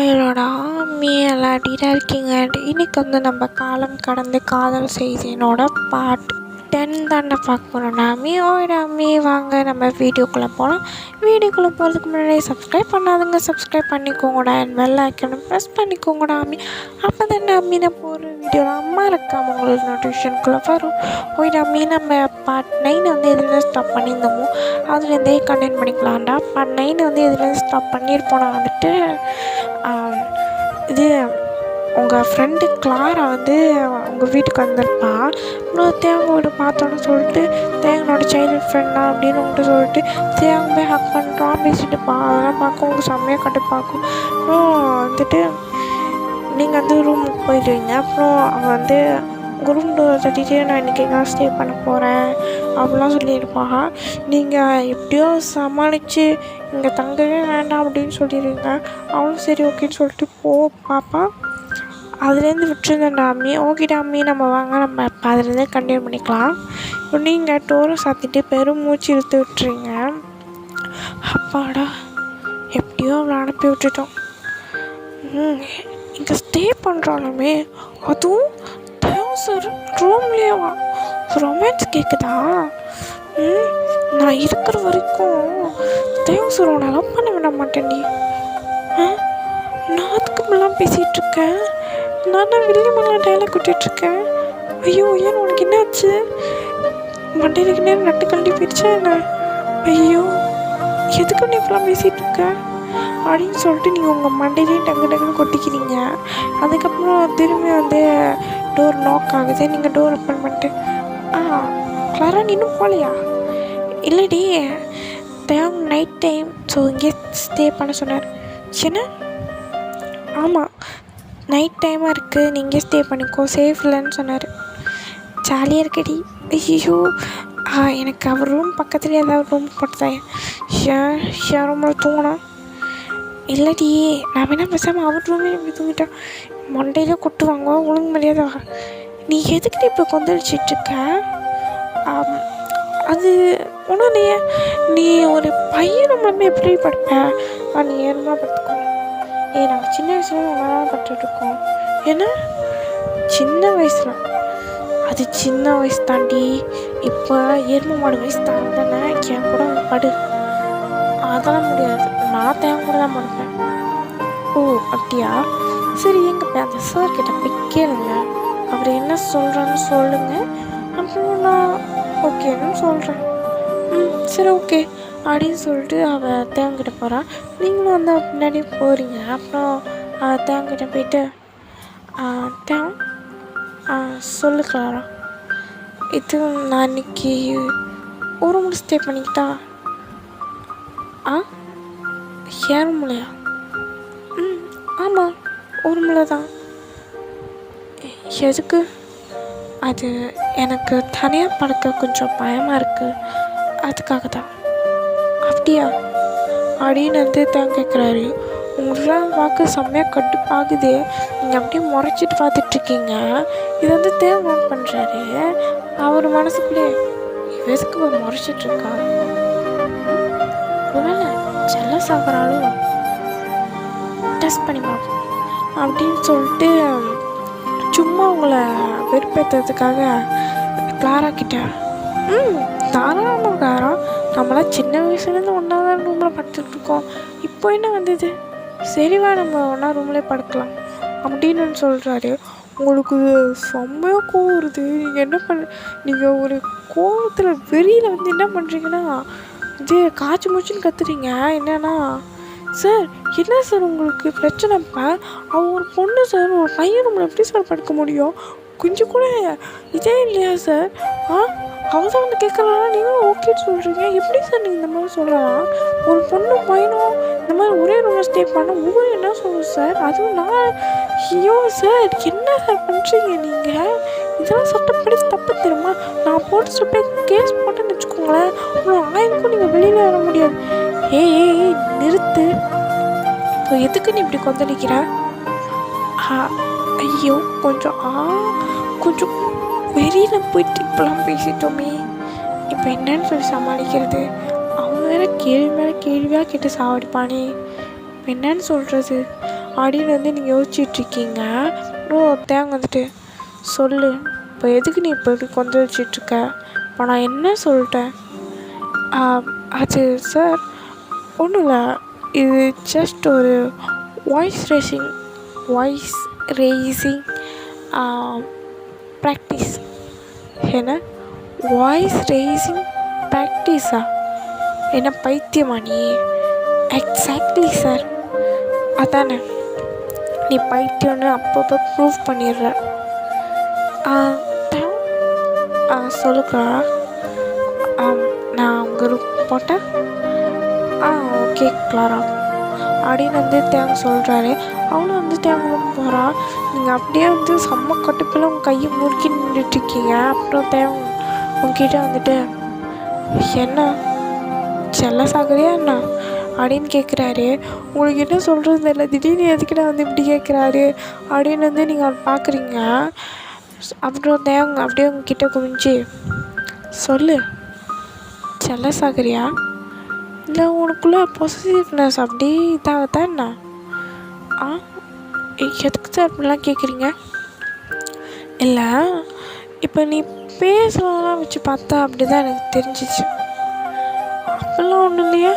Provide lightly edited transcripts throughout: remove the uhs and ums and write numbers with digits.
ஹலோடா அம்மி எல்லாம் எப்படிடா இருக்கீங்க? இன்னைக்கு வந்து நம்ம காலம் கடந்த காதல் செய்தியினோட பார்ட் 10 தாண்டா பார்க்க போகிறோம்டா அம்மி. ஓய்டா அம்மி, வாங்க நம்ம வீடியோக்குள்ளே போகலாம். வீடியோக்குள்ளே போகிறதுக்கு முன்னாடி சப்ஸ்கிரைப் பண்ணாதுங்க சப்ஸ்கிரைப் பண்ணிக்கோங்கடா, அண்ட் பெல் ஐக்கனை ப்ரெஸ் பண்ணிக்கோங்கடா அம்மி. அப்போ தானே அம்மி நான் போகிற வீடியோவில் அம்மா இருக்காமல் உங்களுக்கு நோட்டிஃபிகேஷனுக்குள்ளே வரும். ஓய்டா அம்மி, நம்ம பார்ட் 9 வந்து எதுலேருந்து ஸ்டாப் பண்ணியிருந்தோமோ அதுலேருந்தே கண்டென்ட் பண்ணிக்கலாம்டா. பார்ட் 9 வந்து எதுலேருந்து ஸ்டாப் பண்ணியிருப்போம் வந்துட்டு இது உங்கள் ஃப்ரெண்டு கிளாரா வந்து உங்கள் வீட்டுக்கு வந்திருப்பா. இன்னும் தேங்கோட பார்த்தோன்னு சொல்லிட்டு தேங்கனோட சைல்ட்ஹுட் ஃப்ரெண்டா அப்படின்னு உங்கள்கிட்ட சொல்லிட்டு தேங்க போய் ஹக் பண்ணுறான் பேசிட்டுப்பா. அதெல்லாம் பார்க்க உங்களுக்கு செம்மையாக கட்டுப்பாக்கும். அப்புறம் வந்துட்டு நீங்கள் வந்து ரூமுக்கு போயிடுவீங்க. அப்புறம் அவன் வந்து உங்கள் ரூம் டோர் தட்டிட்டு நான் இன்றைக்கி எங்கே ஸ்டே பண்ண போகிறேன் அப்படிலாம் சொல்லியிருப்பாங்க. நீங்கள் எப்படியோ சமாளித்து இங்கே தங்கவே வேண்டாம் அப்படின்னு சொல்லிடுவீங்க. அவனும் சரி ஓகேன்னு சொல்லிட்டு பாப்பா. அதுலேருந்து விட்டுருந்தேன்டா அம்மி. ஓகேடா அம்மி, நம்ம வாங்க நம்ம இப்போ அதுலேருந்தே கண்டினியூ பண்ணிக்கலாம். இப்போ நீங்கள் டோரை சாத்திட்டு பெரும் மூச்சு இழுத்து விட்டுறீங்க. அப்பாடா, எப்படியோ அவளை அனுப்பி விட்டுட்டோம். இங்கே ஸ்டே பண்ணுறாலுமே அதுவும் சார் ரூம்லேயேவா ரொமான்ஸ் கேட்குதா? நான் இருக்கிற வரைக்கும் தேவ் சார் உன்னை லவ் பண்ண விட மாட்டேன்டி. நான் அதுக்கு மேலாம் பேசிகிட்டு இருக்கேன். நான் தான் வெளியமெல்லாம் டைலாக் விட்டுட்ருக்கேன். ஐயோ ஏன் உனக்கு என்ன ஆச்சு? மண்டையிலுக்கு நேரம் நட்டு கழட்டி போயிடுச்சா என்ன? ஐயோ எதுக்கு நீ இப்பெல்லாம் பேசிகிட்டு இருக்க அப்படின்னு சொல்லிட்டு நீங்கள் உங்கள் மண்டையிலையும் டங்கு டங்குன்னு கொட்டிக்கிறீங்க. அதுக்கப்புறம் திரும்பி வந்து டோர் நாக் ஆகுது. நீங்கள் டோர் ஓப்பன் பண்ணிட்டு கிளாரா நீ இன்னும் போகலையா? இல்லடி தேவ் நைட் டைம் ஸோ இங்கே ஸ்டே பண்ண சொன்னார். என்ன? ஆமாம், நைட் டைமாக இருக்குது, நீங்கள் ஸ்டே பண்ணிக்கோ, சேஃப் இல்லைன்னு சொன்னார். ஜாலியாக இருக்கடி. ஐயோ எனக்கு அவர் ரூம் பக்கத்துலேயே ஏதாவது ரூம் போட்டுதான் ஏன் ரூமில் தூங்கினா? இல்லடி நான் வேணா பேசாமல் அவர் ரூமே இப்படி தூங்கிட்டேன். மண்டையிலே கொட்டுவாங்க ஒழுங்கு மரியாதை. நீ எதுக்கிட்ட இப்போ கொந்தளிச்சிட்ருக்க? அது ஒன்றும் இல்லையே, நீ ஒரு பையன் நம்மளுமே எப்படி படுப்பேன்? நீ ஏறுமா படுத்துக்கோ. நாங்கள் சின்ன வயசுல ஒன்றா பட்டுருக்கோம். ஏன்னா சின்ன வயசுல அது சின்ன வயசு தாண்டி. இப்போ எரும மாடு வயசு தானே என் கூட படு. அதெல்லாம் முடியாது, நான் தேவை கூட தான் படுப்பேன். ஓ அப்படியா? சரி எங்கே போய் அந்த சார்கிட்ட போய் கேளுங்க, அவர் என்ன சொல்கிறான்னு சொல்லுங்கள். அப்புறம் நான் ஓகேன்னு சொல்கிறேன். சரி ஓகே அப்படின்னு சொல்லிட்டு அவள் தேங்கிட்ட போகிறான். நீங்களும் வந்து பின்னாடி போகிறீங்க. அப்புறம் தேங்கிட்ட போயிட்டு தேவ் சொல்லு கிளாரா, இது நான் இன்னைக்கு ஒரு ரூமில் ஸ்டே பண்ணிக்கிட்டா? ஏன் ரூம்லையா? ஆமாம் ஒரு ரூமில் தான். எதுக்கு? அது எனக்கு தனியாக படுக்க கொஞ்சம் பயமாக இருக்குது, அதுக்காக தான். அப்படியா அப்படின்னு வந்து தான் கேட்குறாரு. உங்களெலாம் பார்க்க செம்மையாக கட்டுப்பாகுது. நீங்கள் அப்படியே முறைச்சிட்டு பார்த்துட்ருக்கீங்க. இது வந்து தேவை நோட் பண்ணுறாரு. அவர் மனசுக்குள்ளே எதுக்கு முறைச்சிட்ருக்கா? ஒருவேளை ஜெல்லஸ் ஆகிறாலும் டெஸ்ட் பண்ணி பார்ப்போம் அப்படின்னு சொல்லிட்டு சும்மா உங்களை வெறுப்பேற்றுறதுக்காக கிளாரா கிட்ட தாராளமாக நம்மளாம் சின்ன வயசுலேருந்து ஒன்றா தான் ரூமில் படுத்துட்ருக்கோம், இப்போ என்ன வந்தது? சரிவா நம்ம ஒன்றா ரூம்லேயே படுக்கலாம் அப்படின்னு சொல்கிறாரு. உங்களுக்கு செம்மையாக கோவம் வருது. நீங்கள் என்ன நீங்கள் ஒரு கோவத்தில் வெறியில் வந்து என்ன பண்ணுறீங்கன்னா இது காய்ச்சி மூச்சுன்னு கத்துறீங்க. என்னன்னா சார் என்ன சார் உங்களுக்கு பிரச்சனைப்பா? அவள் ஒரு பொண்ணு சார், ஒரு பையன் ரூமில் எப்படி சார் படுக்க முடியும்? கொஞ்சம் கூட இதே இல்லையா சார்? அவள் தான் வந்து கேட்கலாம், நீங்களும் ஓகேன்னு சொல்கிறீங்க. எப்படி சார் நீங்கள் இந்த மாதிரி சொல்லலாம்? ஒரு பொண்ணும் பையனும் இந்த மாதிரி ஒரே ரூமில் ஸ்டே பண்ண உங்களுக்கு என்ன சொல்லுங்கள் சார்? அதுவும் நான் ஐயோ சார் என்ன சார் பண்ணுறீங்க நீங்கள்? இதெல்லாம் சட்டப்படி தப்பு தெரியுமா? நான் போட்டு போய் கேஸ் போட்டேன்னு வச்சுக்கோங்களேன், அவ்வளோ ஆயிருக்கும், நீங்கள் வெளியில் வர முடியாது. ஏய் நிறுத்து, இப்போ எதுக்கு நீ இப்படி கொந்தளிக்கிற? ஐயோ கொஞ்சம் வெறியில் போயிட்டு இப்போலாம் பேசிட்டோமே, இப்போ என்னன்னு சொல்லி சமாளிக்கிறது? அவன் வேறு கேள்வி மேலே கேள்வியாக கேட்டு சாவடிப்பானே, இப்போ என்னன்னு சொல்கிறது? அப்படின்னு வந்து நீங்கள் யோசிச்சுட்ருக்கீங்க. தேங்க வந்துட்டு சொல்லு, இப்போ எதுக்கு நீ இப்போ இப்படி கொஞ்சம் வச்சிட்ருக்க? இப்போ நான் என்ன சொல்லிட்டேன்? அது சார் ஒன்றும் இல்லை, இது ஜஸ்ட் ஒரு வாய்ஸ் ரேசிங் ப்ராக்டிஸ். என்ன வாய்ஸ் ரேசிங் ப்ராக்டிஸா? என்ன பைத்தியமா நீ? எக்ஸாக்ட்லி சார், அதானே நீ பைத்தியம்னு அப்பப்போ ப்ரூவ் பண்ணிடுற. சொல்லுக்கா. நான் உங்கள் ரூம் போட்டேன். ஓகே கிளாரா அப்படின்னு வந்து தேங்க சொல்கிறாரு. அவளும் வந்து தேங்க ரூம் போகிறா. நீங்கள் அப்படியே வந்து செம்ம கட்டுப்பில் உங்கள் கையை முறுக்கி நின்றுட்டுருக்கீங்க. அப்புறம் தேங்க உங்ககிட்ட வந்துட்டு என்ன செல்ல சாகுறியா என்ன அப்படின்னு கேட்குறாரு. உங்களுக்கு என்ன சொல்கிறது தெரியல, திடீர்னு எதுக்கிட்ட வந்து இப்படி கேட்குறாரு அப்படின்னு வந்து நீங்கள் அதை பார்க்குறீங்க. அப்புறம் தேங்க அப்படியே உங்ககிட்ட குமிஞ்சு சொல்லு, செல்ல சாகுறியா இல்லை உனக்குள்ளே பொசிட்டிவ்னஸ் அப்படி இதாகத்தான் என்ன? எதுக்கு சார் அப்படிலாம் கேட்குறீங்க? இல்லை, இப்போ நீ பேசுகிறதெல்லாம் வச்சு பார்த்தா அப்படி தான் எனக்கு தெரிஞ்சிச்சு. அப்படிலாம் ஒன்றும் இல்லையா?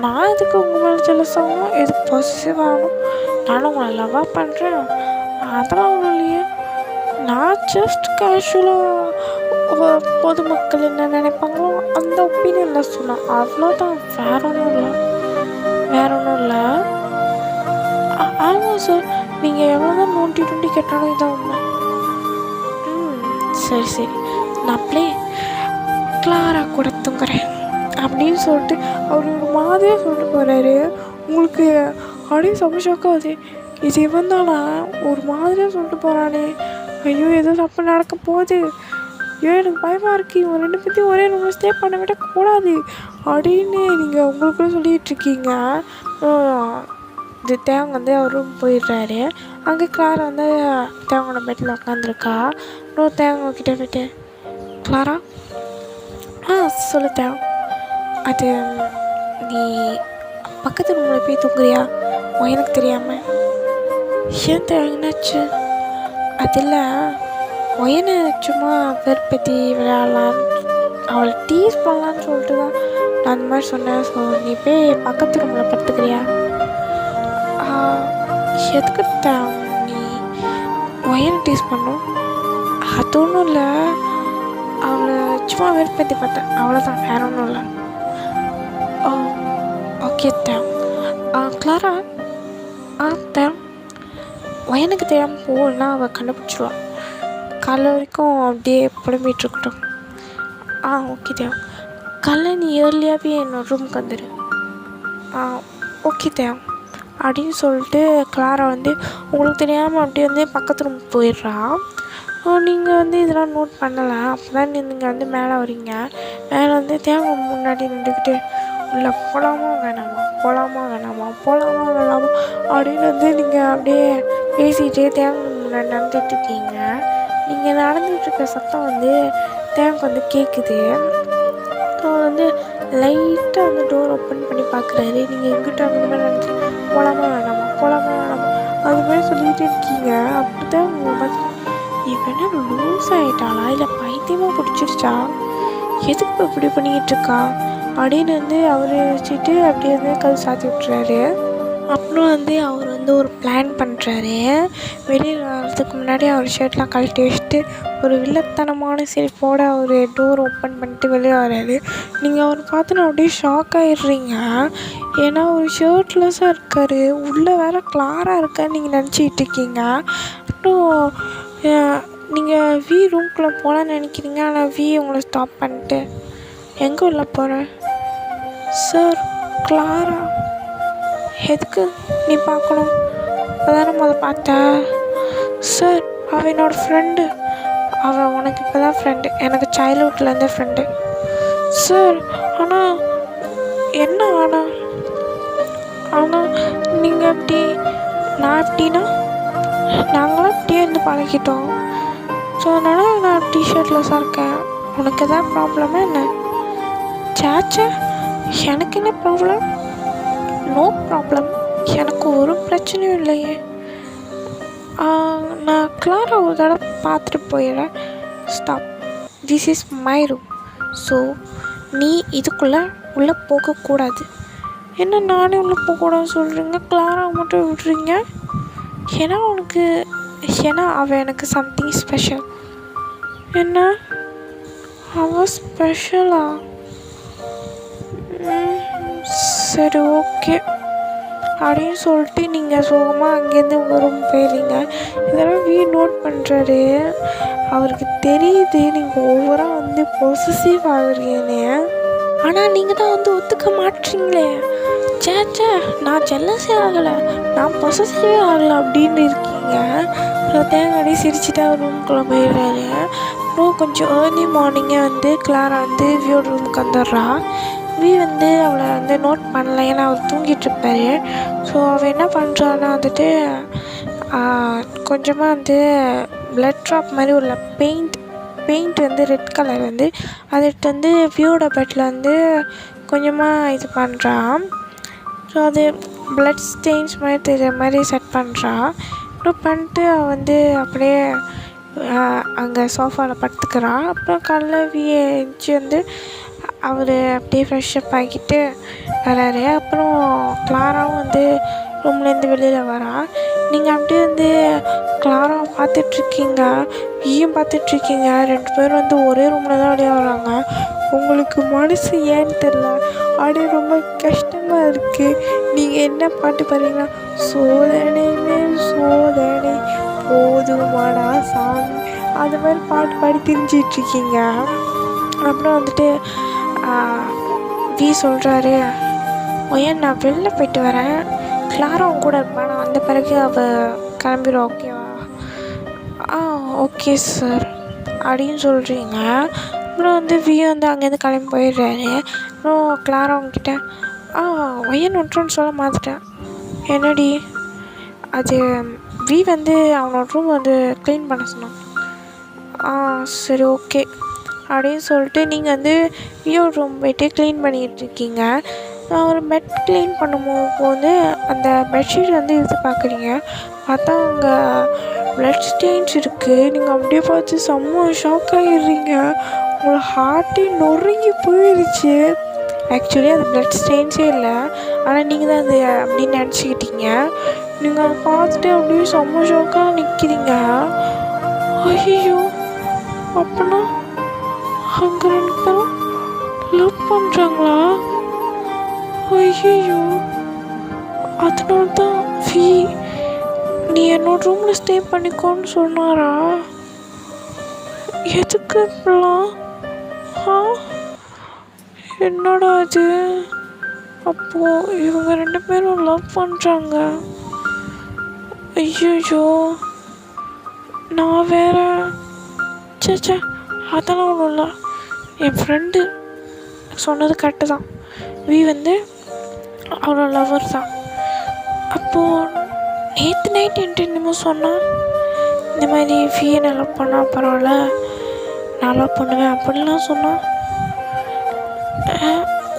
நான் எதுக்கு உங்கள் மேலே ஜெலஸ் ஆகணும், எதுக்கு பொசிட்டிவ் ஆகணும்? நானும் உங்களை லவ்வாக பண்ணுறேன், அதெல்லாம் ஒன்றும் இல்லையே. நான் ஜஸ்ட் கேஷுவலாக பொதுமக்கள் என்ன நினைப்பாங்களோ அந்த ஒப்பீனியனில் சொன்னேன், அவ்வளோதான். வேற ஒன்றும் இல்லை. ஆமாம் சார், நீங்கள் எவ்வளோ தான் நோண்டி கேட்டாலும் இதான் உண்மை. சரி, நான் அப்படியே கிளாரா கூட தூங்குறேன் அப்படின்னு சொல்லிட்டு அவர் ஒரு மாதிரியாக சொல்லிட்டு போகிறாரு. உங்களுக்கு அப்படியே சமஷாக்காது, இது இவன் தானா ஒரு மாதிரியாக சொல்லிட்டு போகிறானே, ஐயோ ஏதோ தப்பு நடக்க போகுது, ஐயோ எனக்கு பயமாக இருக்குது, இவங்க ரெண்டு பேர்த்தையும் ஒரே ரூமில் ஸ்டே பண்ண விடக்கூடாது அப்படின்னு நீங்கள் உங்களுக்குள்ளே சொல்லிகிட்ருக்கீங்க. இது தேங்க வந்து அவர் ரூம் போயிடுறாரு. அங்கே கிளாரா வந்து தேவங்களோட பெட்டில் உட்காந்துருக்கா. இன்னும் தேவங்க கிட்டே போய்ட்டு கிளாரா சொல்லு தேவ, அது நீ பக்கத்து ரூமில் போய் தூங்குறியா எனக்கு தெரியாமல்? ஏன் தேவை என்னாச்சு? அது இல்லை, ஒயனை சும்மா வெறுப்பத்தி விளையாடலான்னு அவளை டீஸ் பண்ணலான்னு சொல்லிட்டு தான் நான் அந்த மாதிரி சொன்னேன். ஸோ நீ போய் பக்கத்து ரூமில் படுத்துக்கிறியா? எதுக்கு நீ ஒயனை டீஸ் பண்ணும்? அது ஒன்றும் இல்லை, அவளை சும்மா வெறுப்பத்தி பார்த்தேன், அவ்வளோதான், வேற ஒன்றும் இல்லை. Okay Clara. ஒயனுக்கு தெரியாமல் போகலன்னா அவள் கண்டுபிடிச்சிடுவான். காலைல வரைக்கும் அப்படியே புலம்பிகிட்ருக்கட்டும். ஓகே காலைல நீ ஏர்லியாகவே என்னோட ரூமுக்கு வந்துடு. ஓகே அப்படின்னு சொல்லிட்டு கிளாரா வந்து உங்களுக்கு தெரியாமல் அப்படியே வந்து பக்கத்து ரூமுக்கு போயிடுறா. நீங்கள் வந்து இதெல்லாம் நோட் பண்ணலை. அப்போ தான் நீங்கள் வந்து மேலே வரீங்க. மேலே வந்து தேவை முன்னாடி நின்றுக்கிட்டு இல்லை போகலாமா வேணாமா அப்படின்னு வந்து நீங்கள் அப்படியே பேசிகிட்டே தேங்க முன்னாடி நடந்துகிட்ருக்கீங்க. நீங்கள் நடந்துகிட்ருக்க சத்தம் வந்து தேங்க் வந்து கேட்குது. அவர் வந்து லைட்டாக வந்து டோர் ஓப்பன் பண்ணி பார்க்குறாரு. நீங்கள் எங்கிட்ட அந்த மாதிரி நடந்து போகலாமா வேணாமா அது மாதிரி சொல்லிகிட்டே இருக்கீங்க. அப்படி தான் உங்களை பார்த்து இவனா லூஸ் ஆகிட்டாளா இல்லை பைத்தியமாக பிடிச்சிருச்சா, எதுக்கு இப்போ இப்படி பண்ணிக்கிட்டு இருக்கா அப்படின்னு வந்து அவர் வச்சுட்டு அப்படியே வந்து கல் சாத்தி விட்டுறாரு. அப்புறம் வந்து அவர் வந்து ஒரு பிளான் பண்ணுறாரு. வெளியில் வர்றதுக்கு முன்னாடி அவர் ஷர்ட்லாம் கழட்டி வச்சுட்டு ஒரு வில்லத்தனமான சிரிப்போடு அவர் டோர் ஓப்பன் பண்ணிட்டு வெளியே வர்றாரு. நீங்கள் அவர் பார்த்து நான் அப்படியே ஷாக் ஆகிடுறீங்க. ஏன்னா ஒரு ஷர்ட்லெஸ்ஸாக இருக்கார், உள்ளே வேறு கிளாரா இருக்கான்னு நீங்கள் நினச்சிக்கிட்டு இருக்கீங்க. அப்புறம் நீங்கள் வி ரூம்குள்ளே போகலான்னு நினைக்கிறீங்க. ஆனால் வி உங்களை ஸ்டாப் பண்ணிட்டு எங்கே உள்ள போகிறேன் சார்? கிளாரா எதுக்கு நீ பார்க்கணும்? அப்போதானே பார்த்த சார், அவள் என்னோடய ஃப்ரெண்டு. அவள் உனக்கு இப்போ தான் ஃப்ரெண்டு, எனக்கு சைல்ட்ஹுட்லேருந்தே ஃப்ரெண்டு சார். ஆனால் என்ன ஆனால் நீங்கள் அப்படி நான் எப்படின்னா நாங்களாம் அப்படியே இருந்து பழகிட்டோம். ஸோ அதனால் நான் டிஷர்ட்லெஸ்ஸாக இருக்கேன். உனக்கு எதாவது ப்ராப்ளமா என்ன? சாச்சா எனக்கு என்ன ப்ராப்ளம்? No problem. எனக்கு ஒரு பிரச்சனையும் இல்லையே. நான் கிளாரா ஒரு தடவை பார்த்துட்டு போயிடுறேன். Stop, this is my room. So நீ இதுக்குள்ளே உள்ளே போகக்கூடாது. என்ன நானே உள்ளே போகக்கூடாதுன்னு சொல்கிறீங்க, கிளாரா மட்டும் விடுறீங்க? ஏன்னா அவள் எனக்கு சம்திங் ஸ்பெஷல். என்ன அவள் ஸ்பெஷலா? சரி ஓகே அப்படின்னு சொல்லிட்டு நீங்கள் சோகமாக அங்கேருந்து உங்கள் ரூம் போயிடுறீங்க. இதெல்லாம் நோட் பண்ணுறாரு. அவருக்கு தெரியுது நீங்கள் ஓவராக வந்து பொசசிவ் ஆகுறீங்கன்னு. ஆனால் நீங்கள் தான் வந்து ஒத்துக்க மாட்டீங்களே. சே நான் ஜெல்லஸே ஆகலை, நான் பொசசிவே ஆகலை அப்படின்னு இருக்கீங்க. அப்புறம் தேங்காடி சிரிச்சுட்டு அவர் ரூம்குள்ளே போயிடுறாரு. அப்புறம் கொஞ்சம் ஏர்லி மார்னிங்கே வந்து கிளாரா வந்து வியோட ரூமுக்கு வந்துடுறா. வந்து அவளை வந்து நோட் பண்ணலை, ஏன்னா அவர் தூங்கிட்டுருப்பாரு. ஸோ அவள் என்ன பண்ணுறான்னா வந்துட்டு கொஞ்சமாக வந்து பிளட் ட்ராப் மாதிரி உள்ள பெயிண்ட் வந்து ரெட் கலர் வந்து அதை எடுத்து வந்து வியோட பெட்டில் வந்து கொஞ்சமாக இது பண்ணுறான். ஸோ அது பிளட் ஸ்டெயின்ஸ் மாதிரி தெரிகிற மாதிரி செட் பண்ணுறான். அப்புறம் பண்ணிட்டு அவள் வந்து அப்படியே அங்கே சோஃபாவில் படுத்துக்கிறான். அப்புறம் காலைல எழுந்துச்சி வந்து அவர் அப்படியே ஃப்ரெஷ்ஷப் ஆகிட்டு வராரு. அப்புறம் கிளாராவும் வந்து ரூம்லேருந்து வெளியில் வரா. நீங்கள் அப்படியே வந்து கிளாராவை பார்த்துட்ருக்கீங்க, பார்த்துட்ருக்கீங்க. 2 பேரும் வந்து ஒரே ரூமில் தான் வெளியே வராங்க. உங்களுக்கு மனசு ஏன்னு தெரில, அப்படியே ரொம்ப கஷ்டமாக இருக்குது. நீங்கள் என்ன பாட்டு பாடுறீங்கன்னா, சோதனை மேல் சோதனை போதுமாடா சாமி, அது மாதிரி பாட்டு பாடி திரிஞ்சிட்ருக்கீங்க. அப்புறம் வந்துட்டு சொல்கிறாரு, ஏன் நான் வெளில போயிட்டு வரேன், கிளாராவும் கூட இருப்பான், நான் வந்த பிறகு அவள் கிளம்பிடுவா, ஓகேவா? ஓகே சார் அப்படின்னு சொல்கிறீங்க. அப்புறம் வந்து வந்து அங்கேருந்து கிளம்பி போயிடுறாரு. அப்புறம் கிளாரா அவங்கக்கிட்ட ஒயன் விட்டுருன்னு சொல்ல மாற்றிட்டேன். என்னடி அது வந்து அவனோட ரூம் வந்து க்ளீன் பண்ண சொன்னான். சரி ஓகே அப்படின்னு சொல்லிட்டு நீங்கள் வந்து ரூம் போய்ட்டு க்ளீன் பண்ணிகிட்ருக்கீங்க. ஒரு பெட் க்ளீன் பண்ணும்போது அந்த பெட்ஷீட் வந்து எடுத்து பார்க்குறீங்க. பார்த்தா அங்கே பிளட் ஸ்டெயின்ஸ் இருக்குது. நீங்கள் அப்படியே பார்த்து செம்ம ஷாக் ஆகிடுறீங்க. உங்களை ஹார்ட்டே நொறுங்கி போயிடுச்சு. ஆக்சுவலி அது பிளட் ஸ்டெயின்ஸே இல்லை, ஆனால் நீங்கள் தான் அது அப்படின்னு நினச்சிக்கிட்டீங்க. நீங்கள் அதை பார்த்துட்டு அப்படியே செம்ம ஷாக்காக நிற்கிறீங்க. ஐயோ, அப்படின்னா அங்கே 2 பேரும் லவ் பண்ணுறாங்களா? ஐயோ, அதனால தான் நீ என்னோட ரூமில் ஸ்டே பண்ணிக்கோன்னு சொன்னாரா? எதுக்கு இப்பெல்லாம்? என்னடா அது? அப்போது இவங்க 2 பேரும் லவ் பண்ணுறாங்க. ஐயோ, நான் வேற சே அதெல்லாம் ஒன்றும் இல்லை. என் ஃப்ரெண்டு சொன்னது கரெக்டு தான். வந்து அவளோட லவர் தான். அப்போது நேற்று நைட் என்கிட்ட என்னமோ சொன்னான், இந்த மாதிரி நான் லவ் பண்ணால் பரவாயில்ல, நான் லவ் பண்ணுவேன் அப்படின்லாம் சொன்னான்.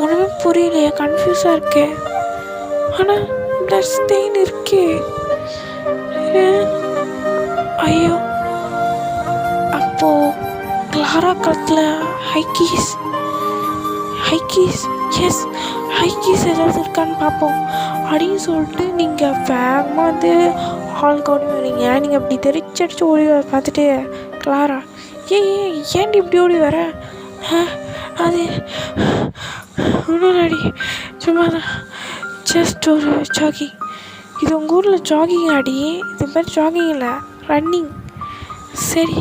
ஒன்றுமே புரியலையே, கன்ஃபியூஸாக இருக்கே. ஆனால் பிளட் ஸ்டெயின் இருக்கே. ஐயோ, அப்போது கிளாரா கழுத்தில் ஹைக்கீஸ் எஸ் ஹைக்கீஸ் ஏதாவது இருக்கான்னு பார்ப்போம் அப்படின்னு சொல்லிட்டு நீங்கள் வேகமாக வந்து ஹாலுக்கு ஓடி வரீங்க. நீங்கள் அப்படி தெரிச்சடிச்சு ஓடி வர பார்த்துட்டு கிளாரா, ஏன்டி இப்படி ஓடி வர? அது ஒன்றும் அடி, சும்மா தான், ஜஸ்ட் ஒரு ஜாகிங். இது உங்கள் ஊரில் ஜாகிங் அடி, இது மாதிரி ஜாகிங் இல்லை, ரன்னிங். சரி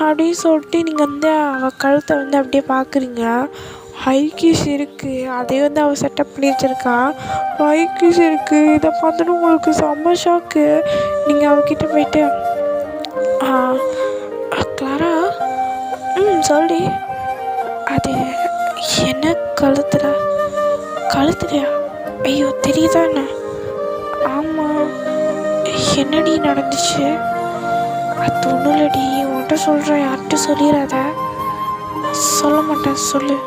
அப்படின்னு சொல்லிட்டு நீங்கள் வந்து அவள் கழுத்தை வந்து அப்படியே பார்க்குறீங்க. ஹைக்கீஸ் இருக்குது, அதே வந்து அவள் செட்டப் பண்ணி வச்சுருக்கா. ஹைக்கீஸ் இருக்குது. இதை பார்த்துட்டு உங்களுக்கு செம்ம ஷாக்கு. நீங்கள் அவகிட்ட போயிட்டு கிளாரா சொல்லி, அது என்ன கழுத்துலையா? ஐயோ, தெரியுதா என்ன? ஆமாம், என்னடி நடந்துச்சு? அது ஒன்றும் இல்லடி, உன்கிட்ட சொல்கிறேன், யார்கிட்ட சொல்லிடாத. சொல்ல மாட்டேன், சொல்லு.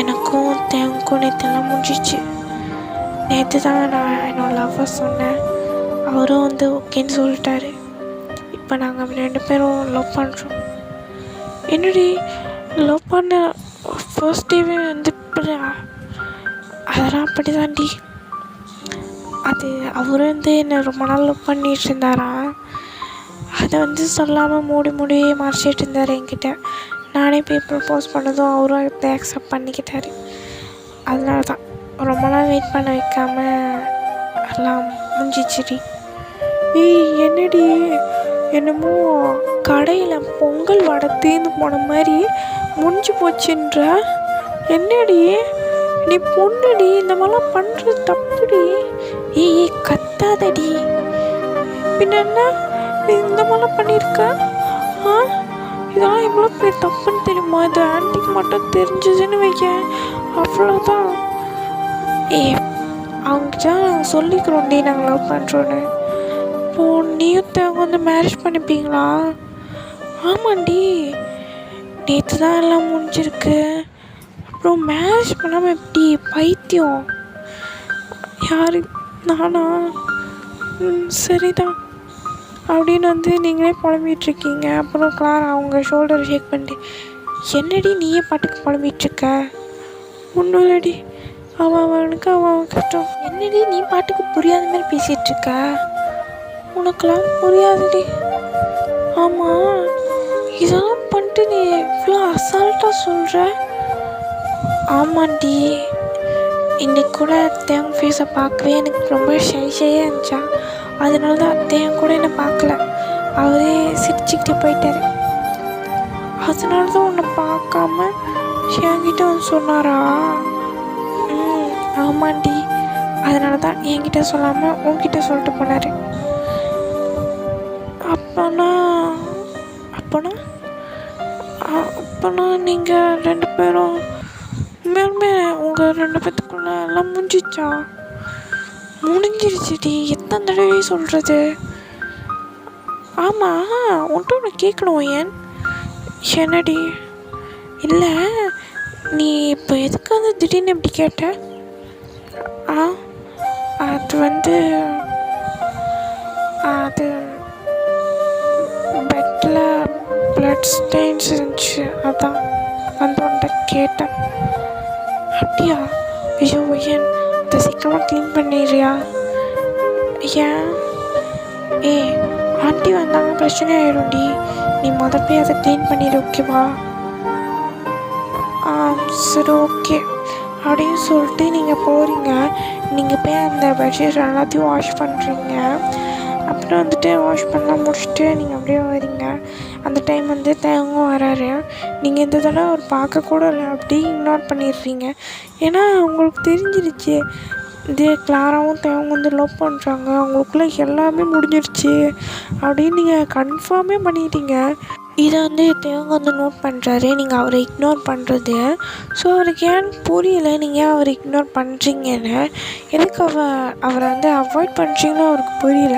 எனக்கும் தேங்கும் நேற்றெல்லாம் முடிஞ்சிச்சு. நேற்று தான் நான் என்னோட லவ்வர் சொன்னேன். அவரும் வந்து ஓகேன்னு சொல்லிட்டாரு. இப்போ நாங்கள் 2 பேரும் லவ் பண்ணுறோம். என்னடி லவ் பண்ண ஃபர்ஸ்ட் டேவே வந்து இப்படி அதெல்லாம் அப்படி தாண்டி. அது அவர் வந்து என்னை ரொம்ப நாள் லவ் பண்ணிகிட்டு இருந்தாராம். அதை வந்து சொல்லாமல் மூடி மறைச்சிட்டு இருந்தார் என்கிட்ட. நானே போய் ப்ரப்போஸ் பண்ணதும் அவரும் அதை அக்செப்ட் பண்ணிக்கிட்டார். அதனால தான் ரொம்ப நாள் வெயிட் பண்ண வைக்காம எல்லாம் முடிஞ்சிச்சுடி. என்னடி என்னமோ கடையில் பொங்கல் வடை தீர்ந்து போன மாதிரி முடிஞ்சு போச்சுன்ற. என்னடி நீ பொண்ணுடி, இந்த மாதிரிலாம் பண்ணுறது தப்புடி. கத்தாதடி. பின்ன என்ன இந்த மாதிரிலாம் பண்ணியிருக்க? இதெல்லாம் எவ்வளோ பெரிய தப்புன்னு தெரியுமா? இது ஆன்ட்டிக்கு மட்டும் தெரிஞ்சதுன்னு வைக்க அவ்வளோதான். அவங்ககிட்ட நாங்கள் சொல்லிக்கிறோம்டி நாங்கள் லவ் பண்ணுறோன்னு. இப்போது நீயும் தேவை வந்து மேரேஜ் பண்ணிப்பீங்களா? ஆமாண்டி, நேற்று தான் எல்லாம் முடிஞ்சிருக்கு. அப்புறம் மேரேஜ் பண்ணாமல் எப்படி? பைத்தியம். யார்? நானா? சரிதான் அப்படின்னு வந்து நீங்களே புலம்பிகிட்ருக்கீங்க. அப்புறம் கிளாரா அவங்க ஷோல்டரை ஷேக் பண்ணிட்டு, என்னடி நீயே பாட்டுக்கு புலம்பிகிட்ருக்க? ஒன்றும் இல்லடி, அவனுக்கு அவன் கஷ்டம். என்னடி நீ பாட்டுக்கு புரியாத மாதிரி பேசிகிட்ருக்க? உனக்கெல்லாம் புரியாதுடி. ஆமாம், இதெல்லாம் பண்ணிட்டு நீ இவ்வளோ அசால்ட்டாக சொல்கிற? ஆமாண்டி, இன்னைக்கு கூட தேவன் ஃபேஸை பார்க்கவே எனக்கு ரொம்ப ஷையாக இருந்துச்சா. அதனால தான் தேவன் கூட என்னை பார்க்கல, அவரே சிரிச்சுக்கிட்டே போயிட்டார். அதனால தான் உன்னை பார்க்காம என்கிட்ட வந்து சொன்னாரா? ஆமாண்டி, அதனால தான் என்கிட்ட சொல்லாமல் உன்கிட்ட சொல்லிட்டு போனார். அப்போனா நீங்கள் 2 பேரும் உண்மையுமே உங்கள் 2 பேத்துக்குள்ள எல்லாம் முடிஞ்சிச்சா? முடிஞ்சிருச்சுடி. எத்தனை தடவை சொல்கிறது? ஆமாம், உன்ட்டு ஒன்று கேட்கணும். என்னடி? இல்லை, நீ இப்போ எதுக்கு வந்து திடீர்னு எப்படி கேட்ட? அது வந்து அது பெட்டில் பிளட் ஸ்டெயின்ஸ் இருந்துச்சு, அதான் வந்து உன்ட்ட கேட்டேன். அப்படியா? ஐயோ ஏன் அதை சீக்கிரமாக க்ளீன் பண்ணிடுறியா? ஏன்? ஆண்டி வந்தாங்க பிரச்சனை ஆயிடும்டி. நீ போய் அதை க்ளீன் பண்ணிடு, ஓகேவா? சரி ஓகே அப்படின்னு சொல்லிட்டு நீங்கள் போகிறீங்க. நீங்கள் போய் அந்த பெட்ஷீட் எல்லாத்தையும் வாஷ் பண்ணுறீங்க. அப்புறம் வந்துட்டு வாஷ் பண்ணலாம் முடிச்சுட்டு நீங்கள் அப்படியே வரீங்க. அந்த டைம் வந்து தேங்கும் வராரு. நீங்கள் இந்த தடவை அவர் பார்க்கக்கூட இல்லை, அப்படியே இக்னோர் பண்ணிடுறீங்க. ஏன்னா உங்களுக்கு தெரிஞ்சிருச்சு இது கிளாராவும் தேவங்க வந்து லவ் பண்ணுறாங்க, அவங்களுக்குள்ளே எல்லாமே முடிஞ்சிருச்சு அப்படின்னு நீங்கள் கன்ஃபார்மே பண்ணிட்டீங்க. இதை வந்து தேவங்க வந்து நோட் பண்ணுறாரு, நீங்கள் அவரை இக்னோர் பண்ணுறது. ஸோ அவருக்கு ஏன் புரியலை நீங்கள் ஏன் அவரை இக்னோர் பண்ணுறீங்கன்னு. எதுக்கு அவரை வந்து அவாய்ட் பண்ணுறீங்கன்னு அவருக்கு புரியல.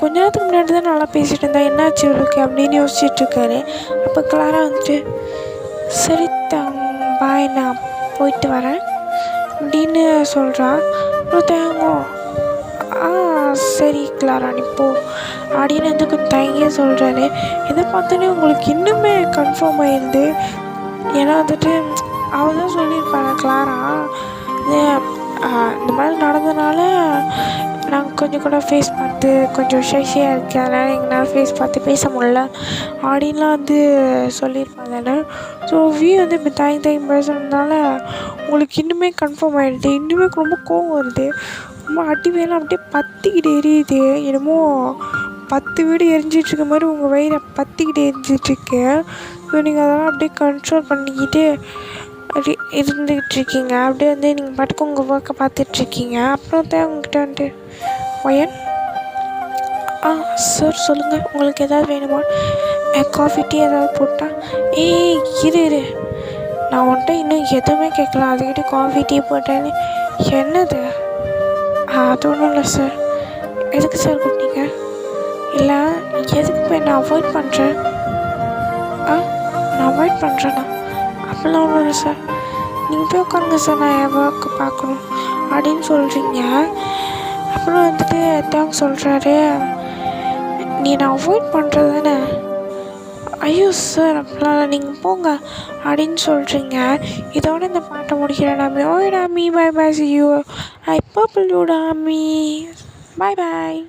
கொஞ்ச நேரத்துக்கு முன்னாடி தான் நல்லா பேசிகிட்டு இருந்தா, என்னாச்சு இவருக்கு அப்படின்னு யோசிச்சுட்ருக்காரு. அப்போ கிளாரா வந்துட்டு, சரி பாய், நான் போயிட்டு வரேன் அப்படின்னு சொல்கிறா. அப்புறம் தேவங்கோ சரி கிளாரா நீ போ அப்படின்னு வந்து கொஞ்சம் தயங்கியே சொல்கிறாரு. இதை பார்த்தோன்னே உங்களுக்கு இன்னுமே கன்ஃபார்ம் ஆயிடுது. ஏன்னா வந்துட்டு அவள் தான் சொல்லியிருப்பாங்க கிளாரா, இந்த மாதிரி நடந்ததுனால நாங்கள் கொஞ்சம் கூட ஃபேஸ் பார்த்து கொஞ்சம் ஷையாக இருக்குது, அதனால் எங்களால் ஃபேஸ் பார்த்து பேச முடியல அப்படின்லாம் வந்து சொல்லியிருப்பாங்க தானே. ஸோ வந்து இப்போ தயங்கி பேசுகிறதுனால உங்களுக்கு இன்னுமே கன்ஃபார்ம் ஆகிடுது. இன்னுமே ரொம்ப கோவம் வருது. ரொம்ப அடி வேலாம் அப்படியே பற்றிக்கிட்டு எரியுது. என்னமோ 10 வீடு எரிஞ்சிட்ருக்க மாதிரி உங்கள் வயிறை பற்றிக்கிட்டு எரிஞ்சிட்ருக்கு. ஸோ நீங்கள் அதெல்லாம் அப்படியே கண்ட்ரோல் பண்ணிக்கிட்டு அப்படி இருந்துக்கிட்டுருக்கீங்க. அப்படியே வந்து நீங்கள் பாட்டுக்கு உங்கள் ஒர்க்கை பார்த்துட்ருக்கீங்க. அப்புறம் உங்ககிட்ட வந்துட்டு ஒயன் சார் சொல்லுங்கள், உங்களுக்கு எதாவது வேணுமா? காஃபி டீ ஏதாவது போட்டால்? இரு நான் உன்ட்ட இன்னும் எதுவுமே கேட்கல, அதுக்கிட்ட காஃபி டீ போட்டேன்னு. என்னது? அது ஒன்றும் இல்லை சார். எதுக்கு சார் கூப்பிட்டீங்க? இல்லை, எதுக்கு போய் நான் அவாய்ட் பண்ணுறேன்? நான் அவாய்ட் பண்ணுறேண்ணா? அப்படிலாம் ஒன்றும் இல்லை சார். நீங்கள் போய் உட்காருங்க சார், நான் என் ஒர்க்கு பார்க்கணும். அப்படின்னு சொல்கிறீங்க. அப்புறம் வந்துட்டு தேங்க்ஸ் சொல்கிறாரு. நீ நான் அவாய்ட் பண்ணுறது தானே. ஐயோ சார் அப்படிலாம் நீங்கள் போங்க அப்படின்னு சொல்கிறீங்க. இதோட இந்த பாட்டை முடிக்கிறேன் டாமி. ஓய் Tommy, bye bye, see you. I purple you Tommy. Bye bye.